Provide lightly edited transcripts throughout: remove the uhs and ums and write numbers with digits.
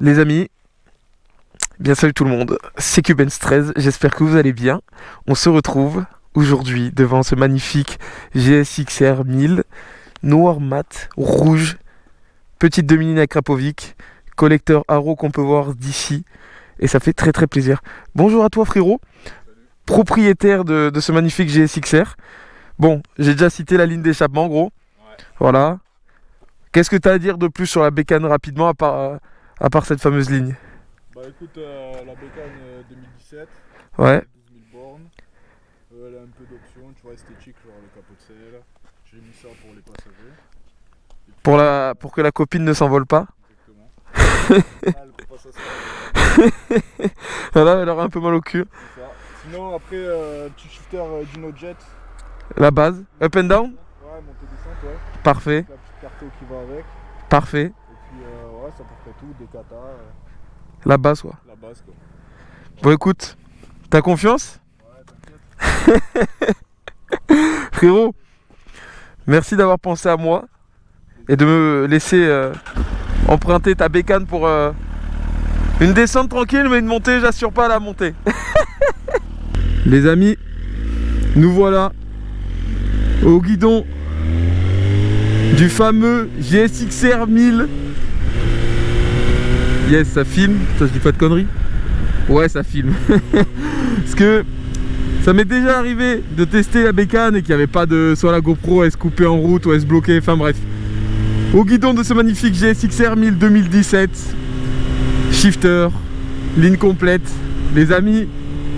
Les amis, bien salut tout le monde, c'est Cubenz13, j'espère que vous allez bien. On se retrouve aujourd'hui devant ce magnifique GSX-R 1000, noir mat, rouge, petite Dominique Akrapovic, collecteur Haro qu'on peut voir d'ici, et ça fait très plaisir. Bonjour à toi frérot, propriétaire de ce magnifique GSX-R. Bon, j'ai déjà cité la ligne d'échappement gros, voilà. Qu'est-ce que tu as à dire de plus sur la bécane rapidement à part cette fameuse ligne? Bah écoute, la bécane 2017, Ouais. 12 000 bornes, elle a un peu d'options, tu vois, esthétique, genre le capot de selle, j'ai mis ça pour les passagers. Pour que la copine ne s'envole pas. Exactement. Ah, elle peut pas s'asseoir. Voilà, elle aura un peu mal au cul. C'est ça. Sinon après, petit shifter DinoJet. La base, up and down. Ouais, montée descente, ouais. Parfait, La petite carto qui va avec. parfait. Et puis ouais, c'est à peu près tout, des katas, La base quoi. la base quoi. Bon écoute, t'as confiance? Ouais, t'inquiète. Frérot, merci d'avoir pensé à moi et de me laisser emprunter ta bécane pour une descente tranquille, mais une montée, j'assure pas la montée. Les amis, nous voilà au guidon du fameux GSX-R 1000. Yes, ça filme, ça je dis pas de conneries. Ouais, ça filme. Parce que ça m'est déjà arrivé de tester la bécane et qu'il n'y avait pas de... Soit la GoPro, elle se coupait en route ou elle se bloquait, enfin bref. Au guidon de ce magnifique GSX-R 1000 2017. Shifter, ligne complète. Les amis,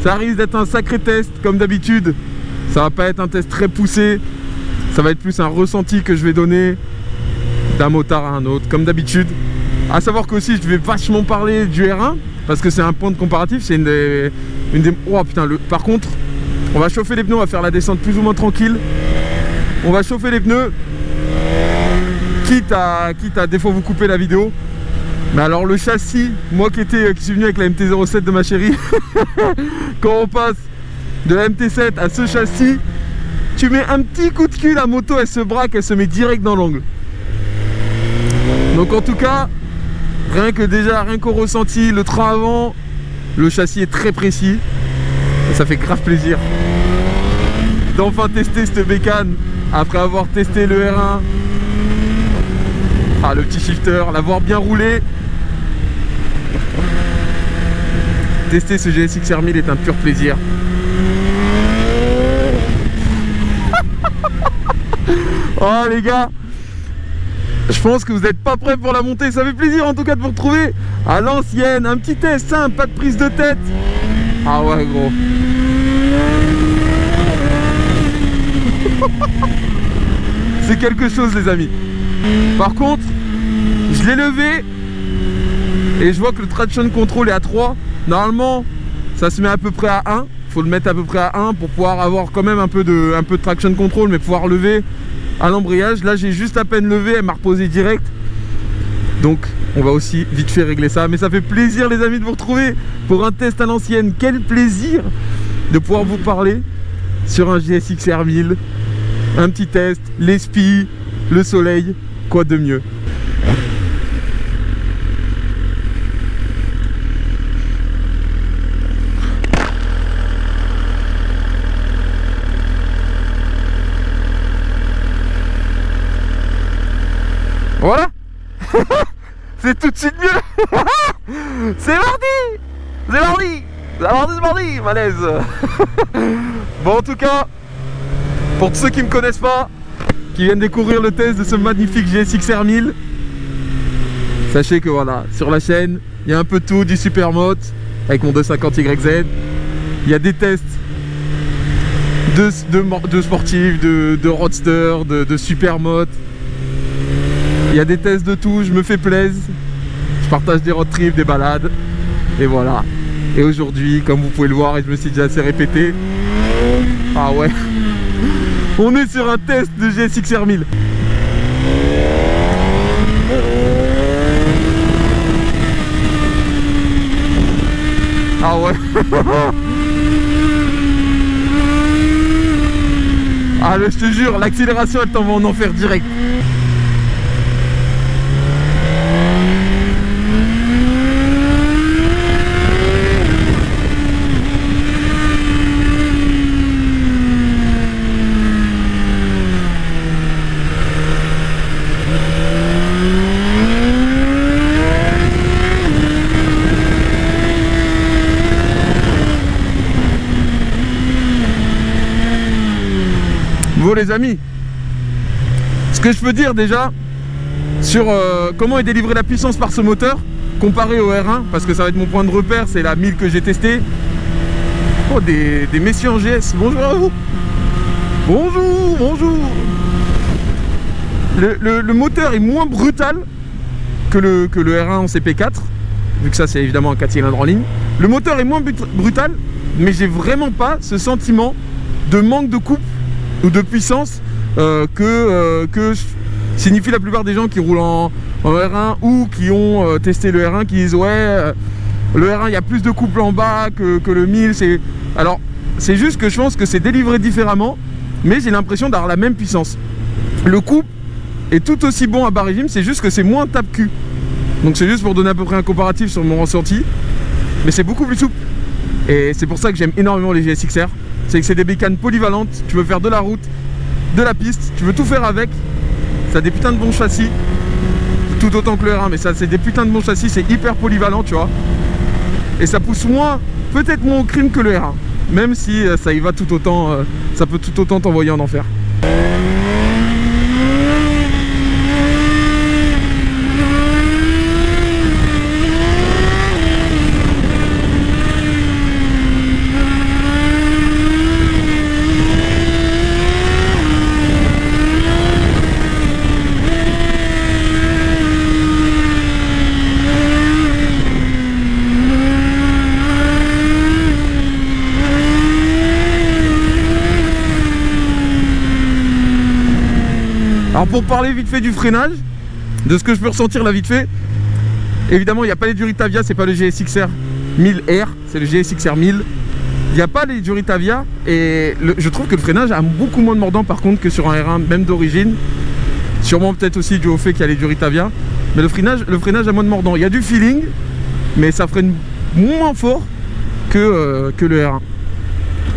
ça risque d'être un sacré test comme d'habitude. Ça va pas être un test très poussé. Ça va être plus un ressenti que je vais donner d'un motard à un autre, comme d'habitude. A savoir qu'aussi je vais vachement parler du R1 parce que c'est un point de comparatif, c'est une des... Oh putain, par contre, on va chauffer les pneus, on va faire la descente plus ou moins tranquille. On va chauffer les pneus, quitte à des fois vous couper la vidéo. Mais alors le châssis, moi qui suis venu avec la MT-07 de ma chérie, quand on passe de la MT-7 à ce châssis, tu mets un petit coup de cul, la moto elle se braque, elle se met direct dans l'angle. Donc en tout cas, rien qu'au ressenti, le train avant, le châssis est très précis. Et ça fait grave plaisir d'enfin tester cette bécane après avoir testé le R1. Ah, le petit shifter, l'avoir bien roulé. Tester ce GSX-R 1000 est un pur plaisir. Oh les gars, je pense que vous n'êtes pas prêts pour la montée. Ça fait plaisir en tout cas de vous retrouver à l'ancienne. Un petit test simple, pas de prise de tête. Ah ouais gros. C'est quelque chose les amis. Par contre, je l'ai levé et je vois que le traction control est à 3. Normalement, ça se met à peu près à 1. Faut le mettre à peu près à 1 pour pouvoir avoir quand même un peu de traction control, mais pouvoir lever à l'embrayage. Là j'ai juste à peine levé, elle m'a reposé direct. Donc on va aussi vite fait régler ça. Mais ça fait plaisir les amis de vous retrouver pour un test à l'ancienne. Quel plaisir de pouvoir vous parler sur un GSX-R 1000. Un petit test, les spies, le soleil, quoi de mieux. Voilà. C'est tout de suite mieux. C'est mardi. C'est mardi. C'est mardi, malaise. Bon en tout cas, pour tous ceux qui ne me connaissent pas, qui viennent découvrir le test de ce magnifique GSX-R 1000, sachez que voilà, sur la chaîne, il y a un peu de tout, du supermote avec mon 250YZ. Il y a des tests de sportifs, de roadster, de supermote. Il y a des tests de tout, je me fais plaisir. Je partage des road trips, des balades. Et voilà. Et aujourd'hui, comme vous pouvez le voir, et je me suis déjà assez répété. Ah ouais. On est sur un test de GSX-R 1000. Ah ouais. Ah je te jure, l'accélération elle t'envoie en enfer direct. les amis, ce que je peux dire déjà sur comment est délivrée la puissance par ce moteur comparé au R1, parce que ça va être mon point de repère, c'est la 1000 que j'ai testé. Oh, des messieurs en GS, bonjour à vous. Bonjour, bonjour. Le moteur est moins brutal que le R1 en CP4, vu que ça c'est évidemment un 4 cylindres en ligne. Le moteur est moins brutal, mais j'ai vraiment pas ce sentiment de manque de coupe ou de puissance que signifie la plupart des gens qui roulent en R1 ou qui ont testé le R1, qui disent ouais, le R1 il y a plus de couple en bas que le 1000. Alors c'est juste que je pense que c'est délivré différemment, mais j'ai l'impression d'avoir la même puissance. Le couple est tout aussi bon à bas régime, c'est juste que c'est moins tape-cul. Donc c'est juste pour donner à peu près un comparatif sur mon ressenti, mais c'est beaucoup plus souple. Et c'est pour ça que j'aime énormément les GSXR, c'est que c'est des bécanes polyvalentes, tu veux faire de la route, de la piste, tu veux tout faire avec. Ça a des putains de bons châssis, tout autant que le R1, mais ça c'est des putains de bons châssis, c'est hyper polyvalent, tu vois. Et ça pousse moins, peut-être moins au crime que le R1, même si ça y va tout autant, ça peut tout autant t'envoyer en enfer. Alors pour parler vite fait du freinage, de ce que je peux ressentir là vite fait, évidemment il n'y a pas les Duritavia, c'est pas le GSXR 1000R, c'est le GSXR 1000. Il n'y a pas les Duritavia et je trouve que le freinage a beaucoup moins de mordant par contre que sur un R1 même d'origine. Sûrement peut-être aussi dû au fait qu'il y a les Duritavia, mais le freinage a moins de mordant. Il y a du feeling, mais ça freine moins fort que le R1.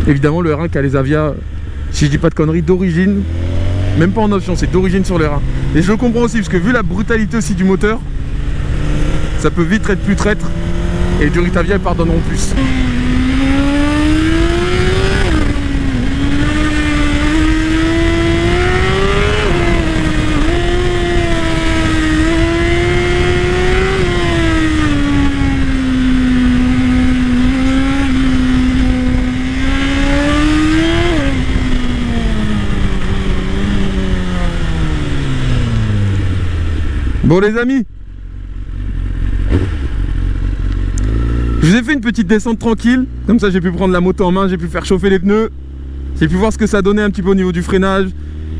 Évidemment le R1 qui a les Avia, si je dis pas de conneries, d'origine. Même pas en option, c'est d'origine sur le R1. Et je le comprends aussi, parce que vu la brutalité aussi du moteur, ça peut vite être plus traître. Et les Duritavia, elles pardonneront plus. Bon les amis, je vous ai fait une petite descente tranquille, comme ça j'ai pu prendre la moto en main, j'ai pu faire chauffer les pneus, j'ai pu voir ce que ça donnait un petit peu au niveau du freinage,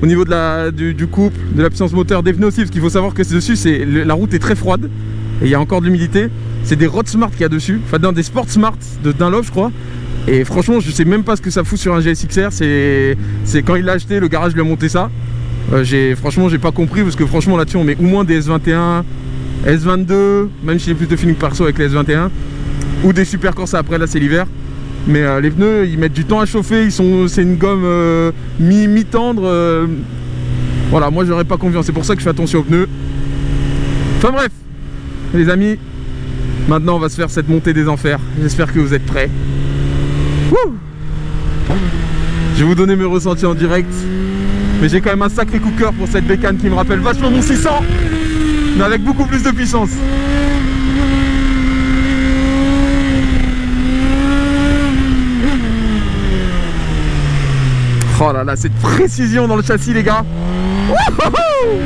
au niveau de du couple, de la puissance moteur, des pneus aussi, parce qu'il faut savoir que dessus la route est très froide, et il y a encore de l'humidité, c'est des Road Smart qu'il y a dessus, enfin dans des Sport Smart de Dunlop je crois, et franchement je sais même pas ce que ça fout sur un GSXR, c'est quand il l'a acheté, le garage lui a monté ça. Franchement j'ai pas compris parce que franchement là-dessus on met au moins des S21, S22, même si j'ai plus de feeling perso avec les S21 ou des Super Corsa, après là c'est l'hiver, mais les pneus ils mettent du temps à chauffer, c'est une gomme mi-tendre, voilà, moi j'aurais pas confiance, c'est pour ça que je fais attention aux pneus. Enfin bref les amis, maintenant on va se faire cette montée des enfers, j'espère que vous êtes prêts. Wouh, je vais vous donner mes ressentis en direct. Mais j'ai quand même un sacré coup de cœur pour cette bécane qui me rappelle vachement mon 600, mais avec beaucoup plus de puissance. Oh là là, cette précision dans le châssis les gars. Wouhou!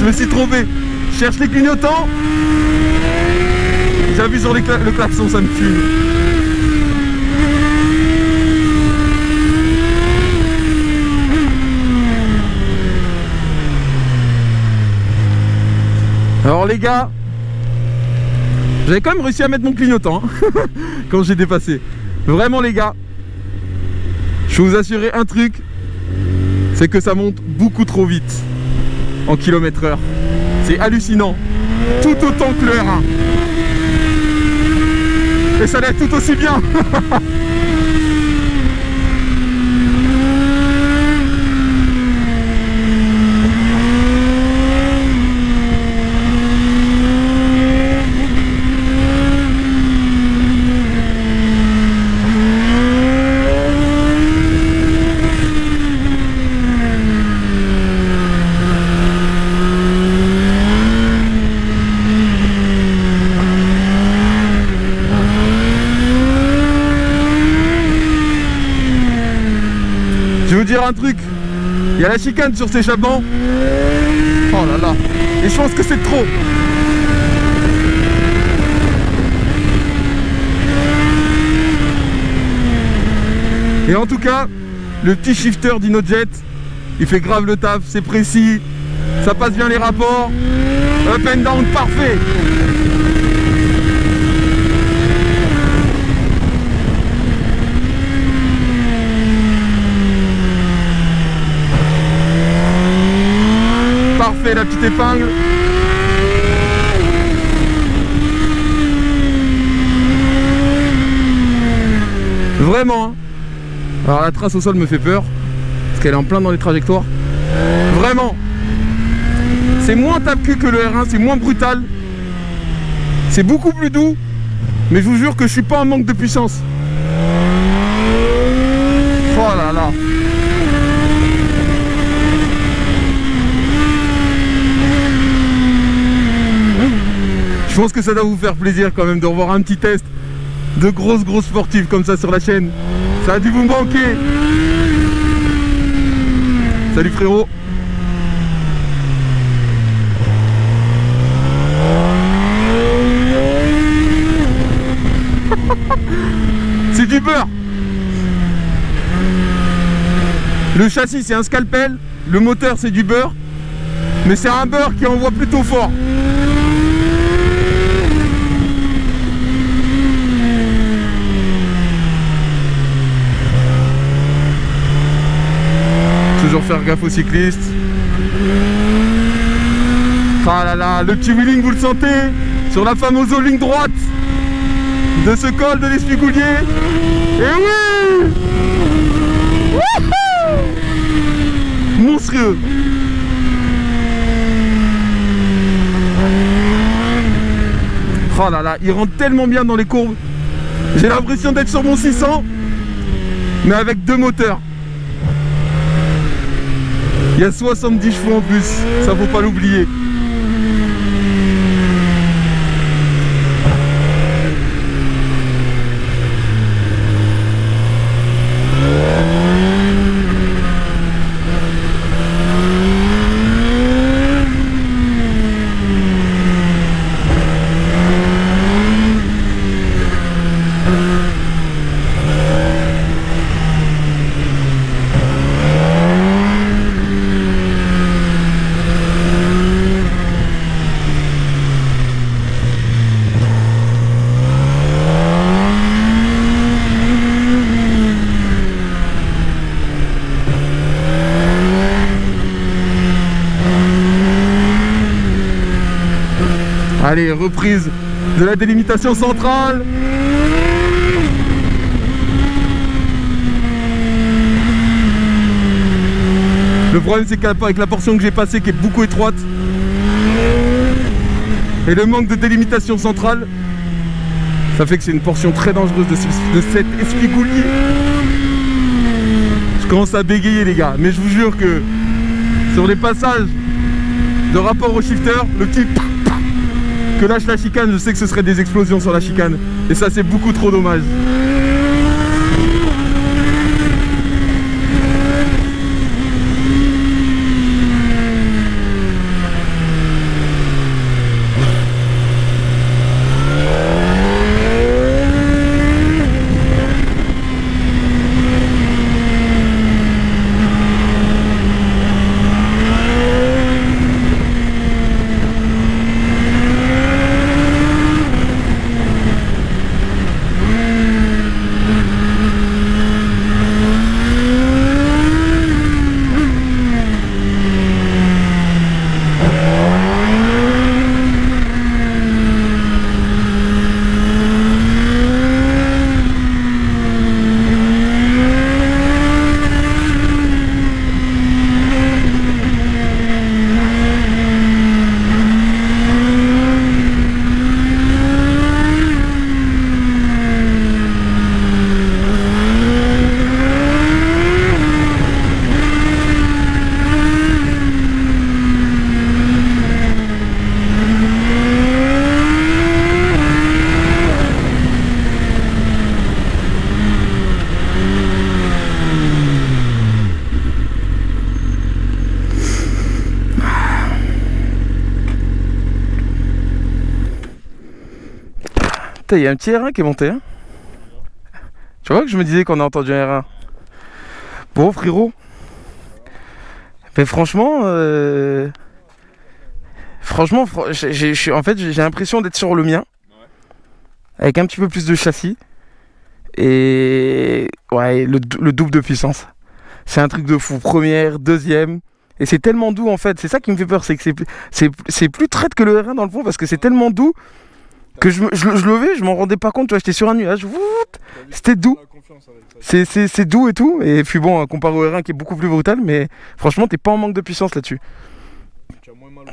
Je me suis trompé, je cherche les clignotants, j'appuie sur le klaxon, ça me fume. Alors les gars, j'avais quand même réussi à mettre mon clignotant hein, quand j'ai dépassé. Vraiment les gars, Je peux vous assurer un truc, c'est que ça monte beaucoup trop vite en km/h. C'est hallucinant, tout autant que le R1. Et ça l'est tout aussi bien. Je vais vous dire un truc, il y a la chicane sur ces échappement. Oh là là, et je pense que c'est trop. Et en tout cas, le petit shifter d'InnoJet, il fait grave le taf, c'est précis, ça passe bien les rapports, up and down parfait. Parfait la petite épingle. Vraiment hein. Alors la trace au sol me fait peur parce qu'elle est en plein dans les trajectoires. Vraiment. C'est moins tape-cul que le R1, c'est moins brutal. C'est beaucoup plus doux. Mais je vous jure que je suis pas en manque de puissance. Oh là là. Je pense que ça doit vous faire plaisir quand même de revoir un petit test de grosses sportives comme ça sur la chaîne. Ça a dû vous manquer. Salut frérot. C'est du beurre. Le châssis c'est un scalpel, le moteur c'est du beurre, mais c'est un beurre qui envoie plutôt fort. Toujours faire gaffe aux cyclistes. Ah là là, le petit wheeling vous le sentez sur la fameuse ligne droite de ce col de l'Espigoulier. Et oui, wouhou, monstrueux. Oh là là, il rentre tellement bien dans les courbes. J'ai l'impression d'être sur mon 600 mais avec deux moteurs. Il y a 70 chevaux en plus, ça faut pas l'oublier. Allez, reprise de la délimitation centrale. Le problème c'est qu'avec la portion que j'ai passée qui est beaucoup étroite et le manque de délimitation centrale, ça fait que c'est une portion très dangereuse de cet Espigoulier. Je commence à bégayer les gars, mais je vous jure que sur les passages de rapport au shifter, le petit que lâche la chicane, je sais que ce serait des explosions sur la chicane. Et ça c'est beaucoup trop dommage. Il y a un petit R1 qui est monté. Hein. Tu vois que je me disais qu'on a entendu un R1. Bon, frérot. Mais franchement, en fait, j'ai l'impression d'être sur le mien. Avec un petit peu plus de châssis. Et ouais, le double de puissance. C'est un truc de fou. Première, deuxième. Et c'est tellement doux en fait. C'est ça qui me fait peur. C'est que c'est plus traite que le R1 dans le fond. Parce que c'est tellement doux que je levais, je m'en rendais pas compte. Tu vois, j'étais sur un nuage. C'était doux. C'est doux et tout. Et puis bon, comparé au R1 qui est beaucoup plus brutal. Mais franchement, t'es pas en manque de puissance là-dessus. Tu as moins mal au cul.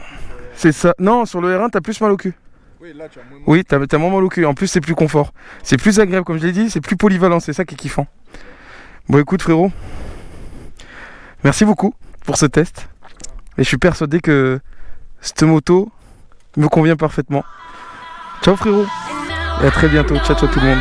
C'est ça. Non, sur le R1, t'as plus mal au cul. Oui, là, tu as moins mal. Oui, t'as moins mal au cul. En plus, c'est plus confort. C'est plus agréable, comme je l'ai dit. C'est plus polyvalent. C'est ça qui est kiffant. Bon, écoute, frérot. Merci beaucoup pour ce test. Et je suis persuadé que cette moto me convient parfaitement. Ciao, frérot. Et à très bientôt. Ciao, ciao tout le monde.